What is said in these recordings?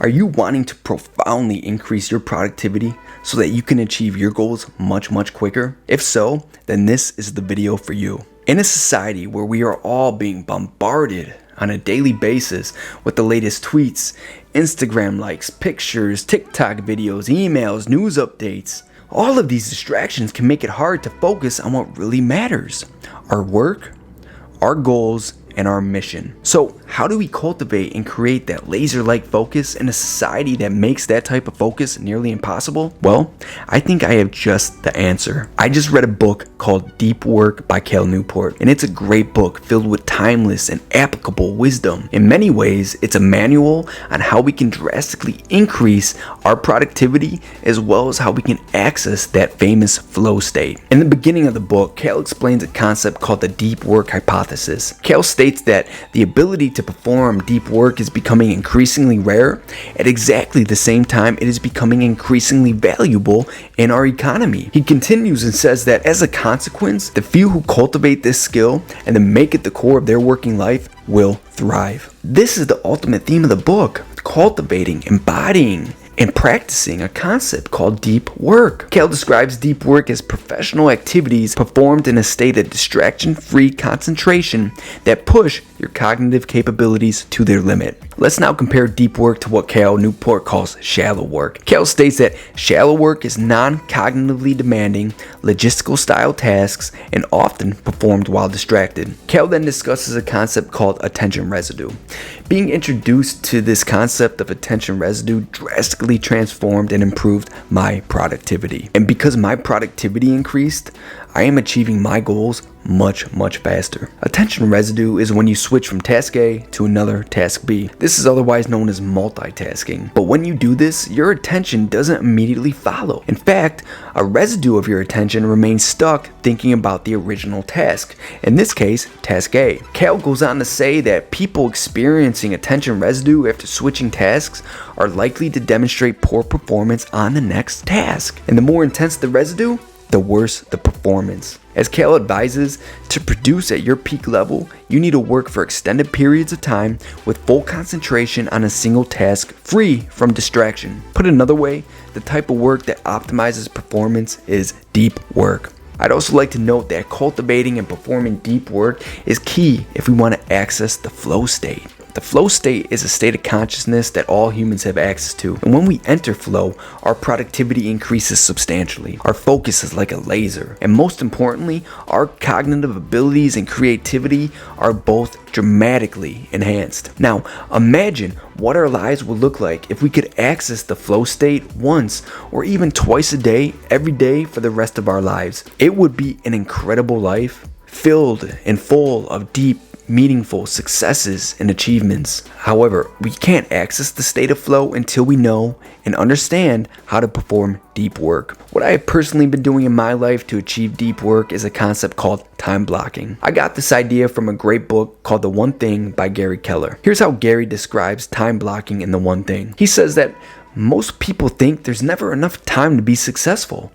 Are you wanting to profoundly increase your productivity so that you can achieve your goals much quicker? If so, then this is the video for you. In a society where we are all being bombarded on a daily basis with the latest tweets, Instagram likes, pictures, TikTok videos, emails, news updates, all of these distractions can make it hard to focus on what really matters: our work, our goals, and our mission. So how do we cultivate and create that laser-like focus in a society that makes that type of focus nearly impossible? Well, I think I have just the answer. I just read a book called Deep Work by Newport, and it's a great book filled with timeless and applicable wisdom. In many ways, it's a manual on how we can drastically increase our productivity as well as how we can access that famous flow state. In the beginning of the book, Cal explains a concept called the deep work hypothesis. Cal states that the ability to perform deep work is becoming increasingly rare. At exactly the same time, it is becoming increasingly valuable in our economy. He continues and says that as a consequence, the few who cultivate this skill and then make it the core of their working life will thrive. This is the ultimate theme of the book: cultivating, embodying, and practicing a concept called deep work. Cal describes deep work as professional activities performed in a state of distraction-free concentration that push your cognitive capabilities to their limit. Let's now compare deep work to what Cal Newport calls shallow work. Cal states that shallow work is non-cognitively demanding, logistical-style tasks and often performed while distracted. Cal then discusses a concept called attention residue. Being introduced to this concept of attention residue drastically transformed and improved my productivity. And because my productivity increased, I am achieving my goals much faster. Attention residue is when you switch from task A to another task B. This is otherwise known as multitasking. But when you do this, your attention doesn't immediately follow. In fact, a residue of your attention remains stuck thinking about the original task. In this case, task A. Cal goes on to say that people experiencing attention residue after switching tasks are likely to demonstrate poor performance on the next task. And the more intense the residue, the worse the performance. As Cal advises, to produce at your peak level, you need to work for extended periods of time with full concentration on a single task, free from distraction. Put another way, the type of work that optimizes performance is deep work. I'd also like to note that cultivating and performing deep work is key if we want to access the flow state. The flow state is a state of consciousness that all humans have access to, and when we enter flow, our productivity increases substantially. Our focus is like a laser, and most importantly, our cognitive abilities and creativity are both dramatically enhanced. Now, imagine what our lives would look like if we could access the flow state once or even twice a day, every day for the rest of our lives. It would be an incredible life, filled and full of deep, meaningful successes and achievements. However, we can't access the state of flow until we know and understand how to perform deep work. What I have personally been doing in my life to achieve deep work is a concept called time blocking. I got this idea from a great book called The One Thing by Gary Keller. Here's how Gary describes time blocking in The One Thing. He says that most people think there's never enough time to be successful,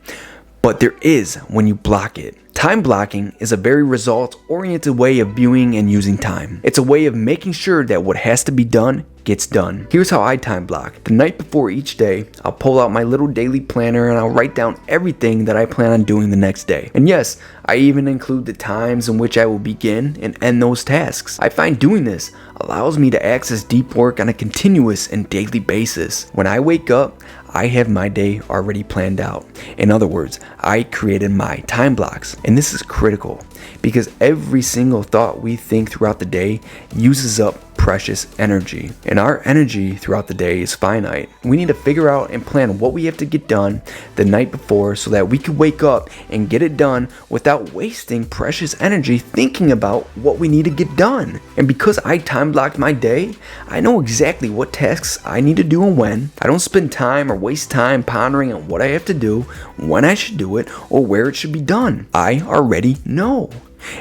but there is when you block it. Time blocking is a very results-oriented way of viewing and using time. It's a way of making sure that what has to be done gets done. Here's how I time block. The night before each day, I'll pull out my little daily planner and I'll write down everything that I plan on doing the next day. And yes, I even include the times in which I will begin and end those tasks. I find doing this allows me to access deep work on a continuous and daily basis. When I wake up, I have my day already planned out. In other words, I created my time blocks. And this is critical because every single thought we think throughout the day uses up precious energy, and our energy throughout the day is finite. We need to figure out and plan what we have to get done the night before so that we can wake up and get it done without wasting precious energy thinking about what we need to get done. And because I time blocked my day, I know exactly what tasks I need to do and when. I don't spend time or waste time pondering on what I have to do, when I should do it, or where it should be done. I already know.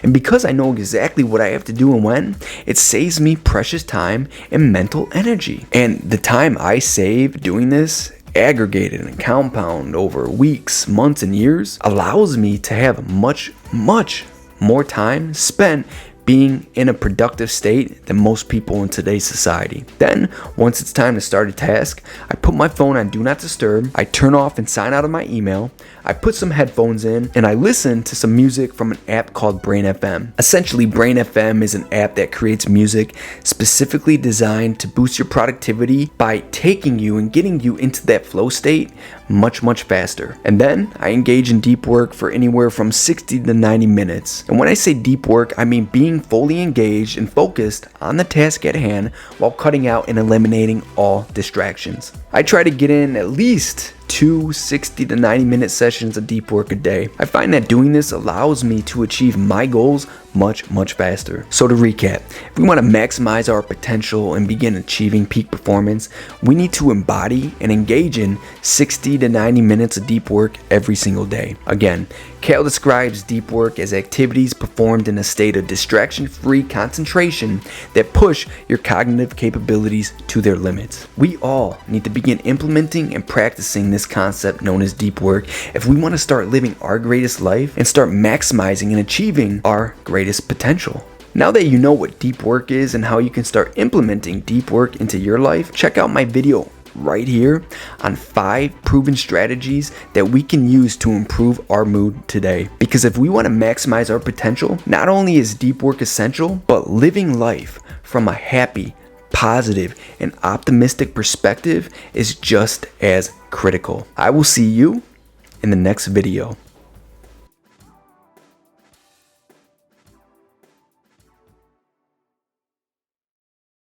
And because I know exactly what I have to do and when, it saves me precious time and mental energy. And the time I save doing this, aggregated and compound over weeks, months, and years, allows me to have much more time spent being in a productive state than most people in today's society. Then, once it's time to start a task, I put my phone on Do Not Disturb, I turn off and sign out of my email, I put some headphones in, and I listen to some music from an app called Brain FM. Essentially, Brain FM is an app that creates music specifically designed to boost your productivity by taking you and getting you into that flow state much faster. And then I engage in deep work for anywhere from 60 to 90 minutes. And when I say deep work, I mean being fully engaged and focused on the task at hand while cutting out and eliminating all distractions. I try to get in at least 2 60 to 90 minute sessions of deep work a day. I find that doing this allows me to achieve my goals much faster. So to recap, if we want to maximize our potential and begin achieving peak performance, we need to embody and engage in 60 to 90 minutes of deep work every single day. Again, Cal describes deep work as activities performed in a state of distraction-free concentration that push your cognitive capabilities to their limits. We all need to begin implementing and practicing this concept known as deep work if we want to start living our greatest life and start maximizing and achieving our greatest potential. Now that you know what deep work is and how you can start implementing deep work into your life, check out my video right here on 5 proven strategies that we can use to improve our mood today. Because if we want to maximize our potential, not only is deep work essential, but living life from a happy, positive, and optimistic perspective is just as critical. I will see you in the next video.